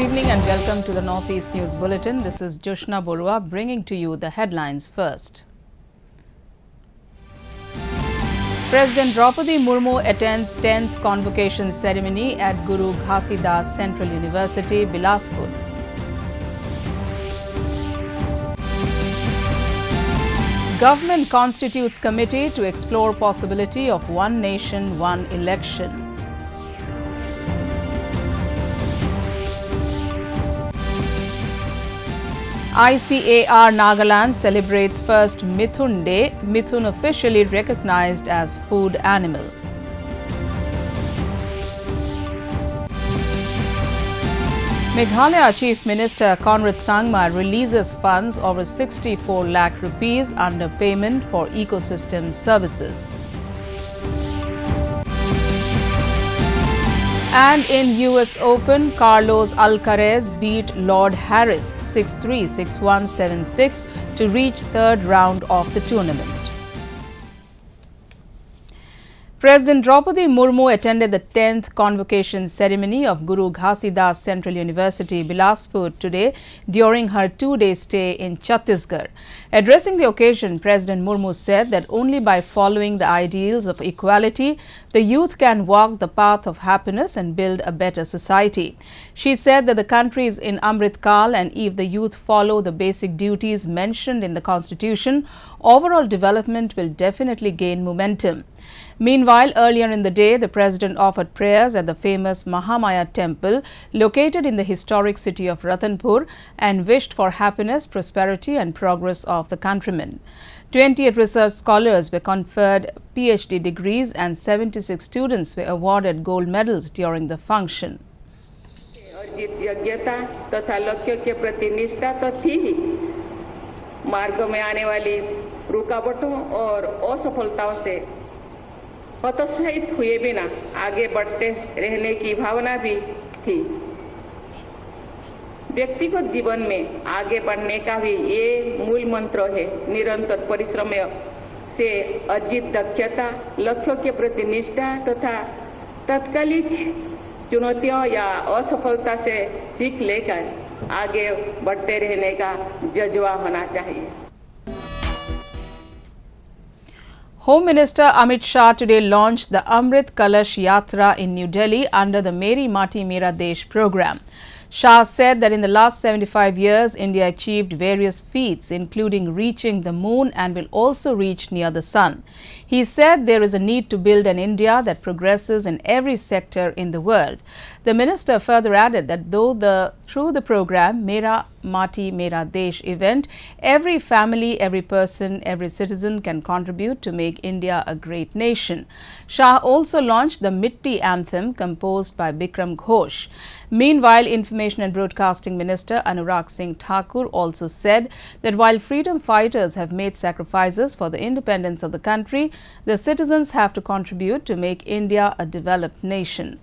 evening and welcome to the Northeast News Bulletin. This is Joshna Borua bringing to you the headlines first. President Draupadi Murmu attends 10th convocation ceremony at Guru Ghasidas Central University, Bilaspur. Government constitutes committee to explore possibility of one nation, one election. ICAR Nagaland celebrates first Mithun Day, Mithun officially recognized as food animal. Meghalaya Chief Minister Conrad Sangma releases funds over 64 lakh rupees under payment for ecosystem services. And in US Open, Carlos Alcaraz beat Lord Harris 6-3, 6-1, 7-6 to reach third round of the tournament. President Draupadi Murmu attended the 10th convocation ceremony of Guru Ghasidas Central University, Bilaspur today during her two-day stay in Chhattisgarh. Addressing the occasion, President Murmu said that only by following the ideals of equality, the youth can walk the path of happiness and build a better society. She said that the country is in Amrit Kal and if the youth follow the basic duties mentioned in the Constitution, overall development will definitely gain momentum. Meanwhile, earlier in the day, the President offered prayers at the famous Mahamaya temple located in the historic city of Ratanpur and wished for happiness, prosperity and progress of the countrymen. 28 research scholars were conferred PhD degrees and 76 students were awarded gold medals during the function. तथा लक्ष्य के प्रति निष्ठा तो थी ही मार्ग में आने वाली रुकावटों और असफलताओं से हतोत्साहित हुए बिना आगे बढ़ते रहने की भावना भी थी। व्यक्तिगत जीवन में आगे बढ़ने का भी ये मूल मंत्र है। निरंतर परिश्रम से अर्जित दक्षता, लक्ष्यों के प्रति निष्ठा तथा तात्कालिक चुनौतियों या असफलता से सीख लेकर आगे बढ़ते रहने का जज्बा होना चाहिए। Home Minister Amit Shah today launched the Amrit Kalash Yatra in New Delhi under the Meri Mati Mera Desh program. Shah said that in the last 75 years, India achieved various feats, including reaching the moon and will also reach near the sun. He said there is a need to build an India that progresses in every sector in the world. The minister further added that through the program Mera Mati Mera Desh event, every family, every person, every citizen can contribute to make India a great nation. Shah also launched the Mitti anthem composed by Bikram Ghosh. Meanwhile, Information and Broadcasting Minister Anurag Singh Thakur also said that while freedom fighters have made sacrifices for the independence of the country, the citizens have to contribute to make India a developed nation.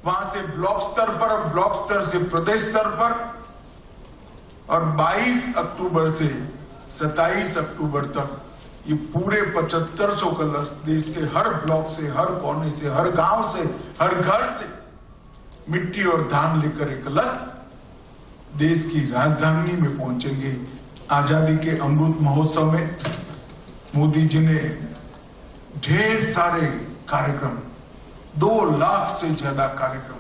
वहां से block स्तर पर, block स्तर से प्रदेश स्तर पर और 22 अक्टूबर से 27 अक्टूबर तक ये पूरे 7500 कलश देश के हर ब्लॉक से, हर कोने से, हर गांव से, हर घर से मिट्टी और धान लेकर एक कलश देश की राजधानी में पहुंचेंगे। आजादी के अमृत महोत्सव में मोदी जी ने ढेर सारे कार्यक्रम, 2 लाख से ज्यादा कार्यक्रम,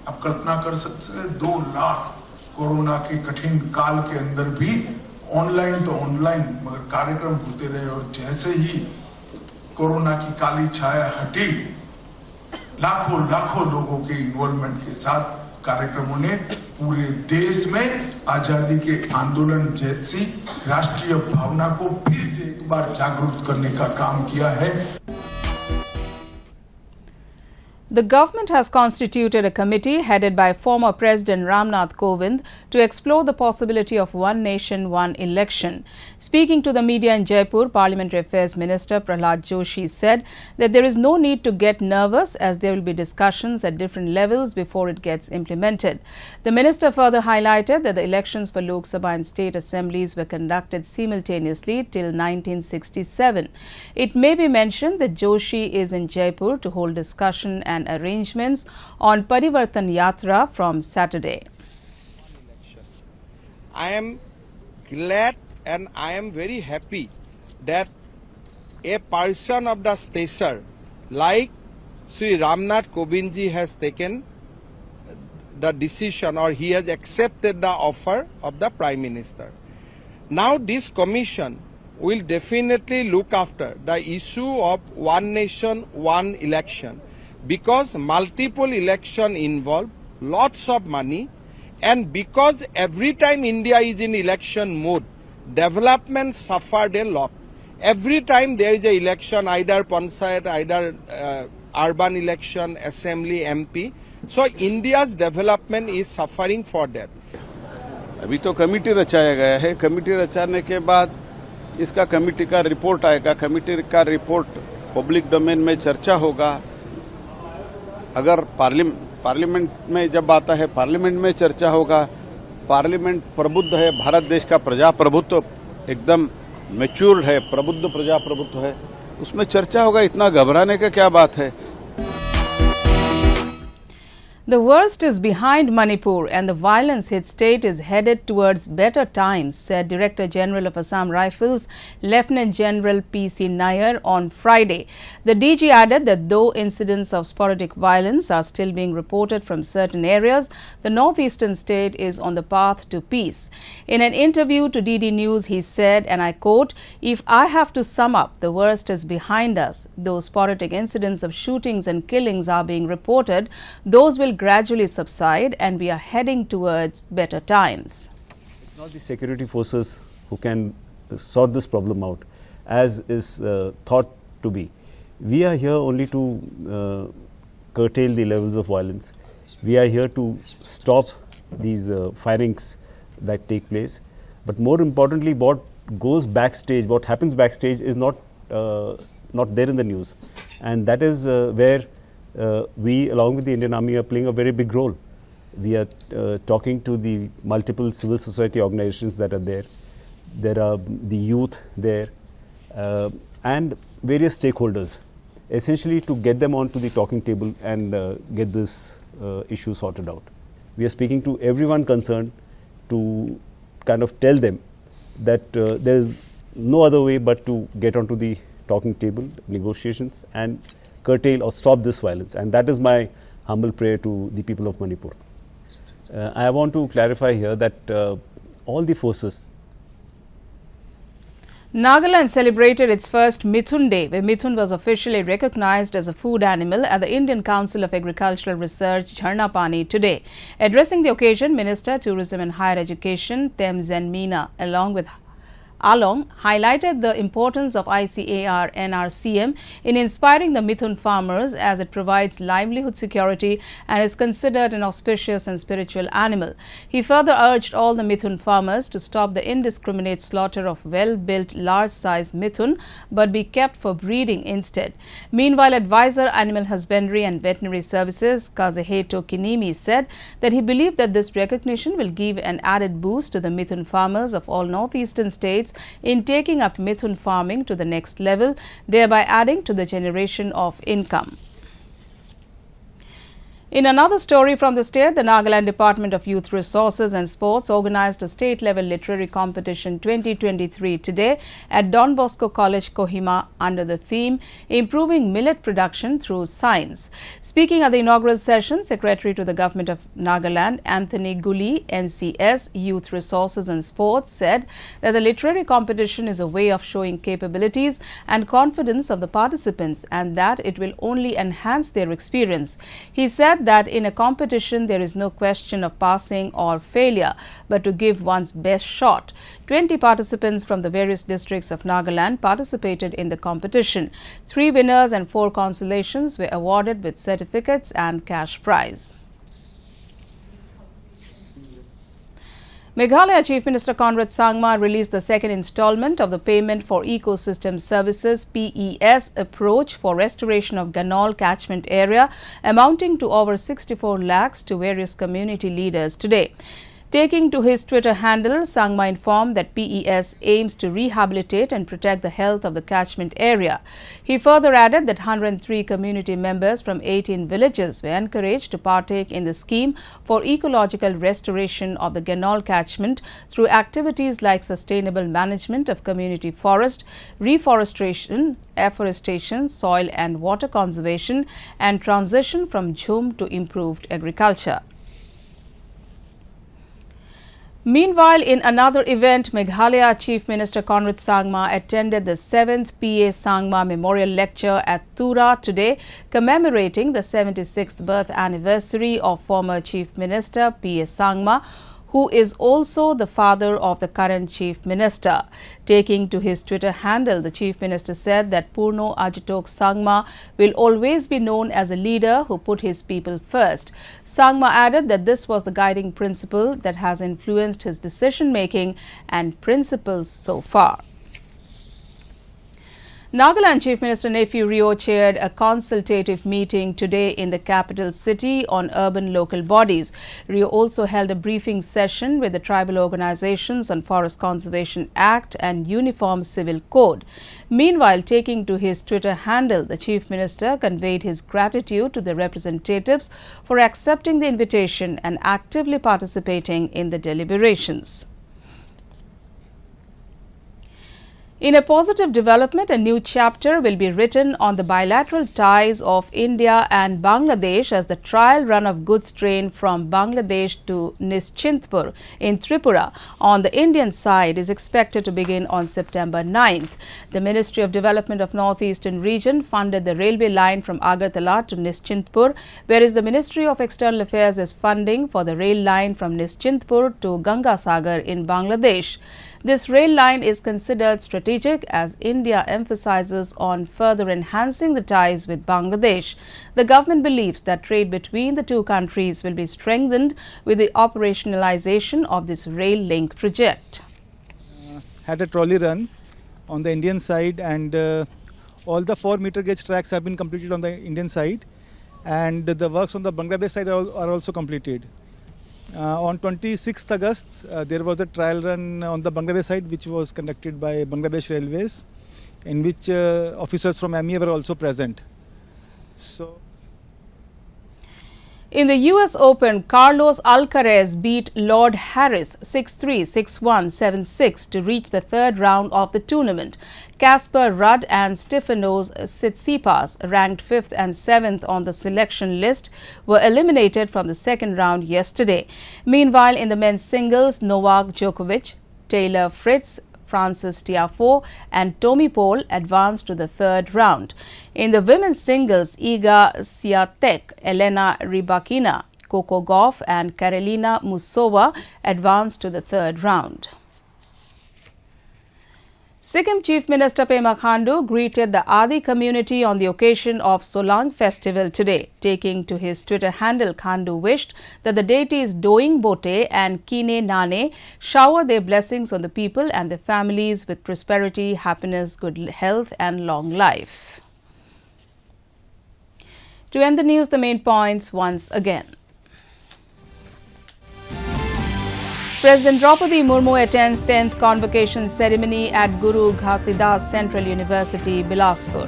आप कल्पना कर सकते हैं 2 लाख कोरोना के कठिन काल के अंदर भी ऑनलाइन तो ऑनलाइन मगर कार्यक्रम होते रहे और जैसे ही कोरोना की काली छाया हटी, लाखों लोगों के इन्वॉल्वमेंट के साथ कार्यक्रमों ने पूरे देश में आजादी के आंदोलन जैसी राष्ट्रीय भावना को फिर से एक बार जागरूक करने का काम किया है। The government has constituted a committee headed by former President Ramnath Kovind to explore the possibility of one nation, one election. Speaking to the media in Jaipur, Parliamentary Affairs Minister Prahlad Joshi said that there is no need to get nervous as there will be discussions at different levels before it gets implemented. The minister further highlighted that the elections for Lok Sabha and state assemblies were conducted simultaneously till 1967. It may be mentioned that Joshi is in Jaipur to hold discussion and arrangements on Parivartan Yatra from Saturday. I am glad and I am very happy that a person of the stature like Sri Ramnath Kovindji has taken the decision, or he has accepted the offer of the Prime Minister. Now this commission will definitely look after the issue of one nation, one election, because multiple election involve lots of money, and because every time India is in election mode, development suffered a lot. Every time there is a election, either Panchayat, either urban election, assembly, MP, so India's development is suffering for that. अभी तो committee रचाया गया है. Committee रचाने के बाद इसका committee का report आएगा. Committee का रिपोर्ट पब्लिक डोमेन में चर्चा होगा. अगर पार्लियामेंट में जब आता है, पार्लियामेंट में चर्चा होगा. पार्लियामेंट प्रबुद्ध है. भारत देश का प्रजाप्रभुत्व एकदम मैच्योर्ड है, प्रबुद्ध प्रजाप्रभुत्व है. उसमें चर्चा होगा. इतना घबराने का क्या बात है? The worst is behind Manipur and the violence-hit state is headed towards better times, said Director General of Assam Rifles, Lieutenant General P.C. Nair on Friday. The DG added that though incidents of sporadic violence are still being reported from certain areas, the northeastern state is on the path to peace. In an interview to DD News, he said, and I quote, "If I have to sum up, the worst is behind us. Though sporadic incidents of shootings and killings are being reported, those will gradually subside and we are heading towards better times." It's not the security forces who can sort this problem out, as is thought to be. We are here only to curtail the levels of violence. We are here to stop these firings that take place. But more importantly, what goes backstage, what happens backstage is not there in the news. And that is where we, along with the Indian Army, are playing a very big role. We are talking to the multiple civil society organizations that are there. There are the youth there and various stakeholders, essentially to get them onto the talking table and get this issue sorted out. We are speaking to everyone concerned to kind of tell them that there is no other way but to get onto the talking table, negotiations, and curtail or stop this violence. And that is my humble prayer to the people of Manipur. I want to clarify here that all the forces. Nagaland celebrated its first Mithun Day, where Mithun was officially recognized as a food animal at the Indian Council of Agricultural Research, Jharnapani, today. Addressing the occasion, Minister, Tourism and Higher Education, Temzen Meena, Along highlighted the importance of ICAR NRCM in inspiring the Mithun farmers, as it provides livelihood security and is considered an auspicious and spiritual animal. He further urged all the Mithun farmers to stop the indiscriminate slaughter of well-built large-size Mithun but be kept for breeding instead. Meanwhile, Advisor Animal Husbandry and Veterinary Services Kazeheto Kinimi said that he believed that this recognition will give an added boost to the Mithun farmers of all northeastern states in taking up Mithun farming to the next level, thereby adding to the generation of income. In another story from the state, the Nagaland Department of Youth Resources and Sports organized a state-level literary competition 2023 today at Don Bosco College, Kohima, under the theme Improving Millet Production Through Science. Speaking at the inaugural session, Secretary to the Government of Nagaland, Anthony Gully, NCS, Youth Resources and Sports, said that the literary competition is a way of showing capabilities and confidence of the participants and that it will only enhance their experience. He said that in a competition there is no question of passing or failure, but to give one's best shot. 20 participants from the various districts of Nagaland participated in the competition. 3 winners and 4 consolations were awarded with certificates and cash prize. Meghalaya Chief Minister Conrad Sangma released the second installment of the Payment for Ecosystem Services (PES) approach for restoration of Ganol catchment area, amounting to over 64 lakhs to various community leaders today. Taking to his Twitter handle, Sangma informed that PES aims to rehabilitate and protect the health of the catchment area. He further added that 103 community members from 18 villages were encouraged to partake in the scheme for ecological restoration of the Ganol catchment through activities like sustainable management of community forest, reforestation, afforestation, soil and water conservation, and transition from jhum to improved agriculture. Meanwhile, in another event, Meghalaya Chief Minister Conrad Sangma attended the 7th PA Sangma Memorial Lecture at Tura today, commemorating the 76th birth anniversary of former Chief Minister P.A. Sangma, who is also the father of the current Chief Minister. Taking to his Twitter handle, the Chief Minister said that Purno Ajitok Sangma will always be known as a leader who put his people first. Sangma added that this was the guiding principle that has influenced his decision-making and principles so far. Nagaland Chief Minister Nephew Rio chaired a consultative meeting today in the capital city on urban local bodies. Rio also held a briefing session with the tribal organizations on Forest Conservation Act and Uniform Civil Code. Meanwhile, taking to his Twitter handle, the Chief Minister conveyed his gratitude to the representatives for accepting the invitation and actively participating in the deliberations. In a positive development, a new chapter will be written on the bilateral ties of India and Bangladesh as the trial run of goods train from Bangladesh to Nischintpur in Tripura on the Indian side is expected to begin on September 9th. The Ministry of Development of Northeastern Region funded the railway line from Agartala to Nischintpur, whereas the Ministry of External Affairs is funding for the rail line from Nischintpur to Gangasagar in Bangladesh. This rail line is considered strategic as India emphasizes on further enhancing the ties with Bangladesh. The government believes that trade between the two countries will be strengthened with the operationalization of this rail link project. Had a trolley run on the Indian side, and all the 4 meter gauge tracks have been completed on the Indian side, and the works on the Bangladesh side are also completed. On 26th August, there was a trial run on the Bangladesh side which was conducted by Bangladesh Railways, in which officers from MEA were also present. In the US Open, Carlos Alcaraz beat Lord Harris 6-3, 6-1, 7-6 to reach the third round of the tournament. Casper Ruud and Stefanos Tsitsipas, ranked 5th and 7th on the selection list, were eliminated from the second round yesterday. Meanwhile, in the men's singles, Novak Djokovic, Taylor Fritz, Francis Tiafoe and Tommy Paul advanced to the third round. In the women's singles, Iga Swiatek, Elena Rybakina, Coco Gauff and Karolina Mussova advanced to the third round. Sikkim Chief Minister Pema Khandu greeted the Adi community on the occasion of Solang festival today. Taking to his Twitter handle, Khandu wished that the deities Doing Bote and Kine Nane shower their blessings on the people and their families with prosperity, happiness, good health and long life. To end the news, the main points once again. President Draupadi Murmu attends 10th convocation ceremony at Guru Ghasidas Central University, Bilaspur.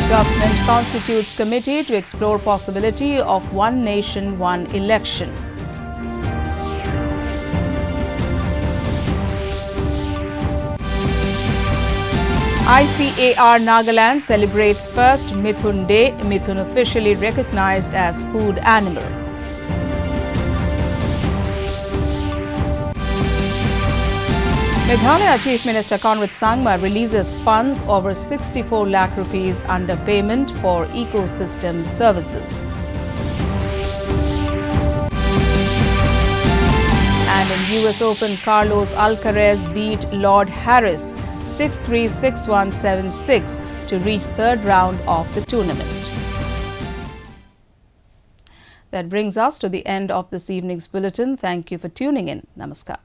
Government constitutes committee to explore possibility of one nation, one election. ICAR Nagaland celebrates first Mithun Day, Mithun officially recognized as food animal. Meghalaya Chief Minister Conrad Sangma releases funds over 64 lakh rupees under payment for ecosystem services. And in US Open, Carlos Alcaraz beat Lord Harris 6-3, 6-1, 7-6 to reach third round of the tournament. That brings us to the end of this evening's bulletin. Thank you for tuning in. Namaskar.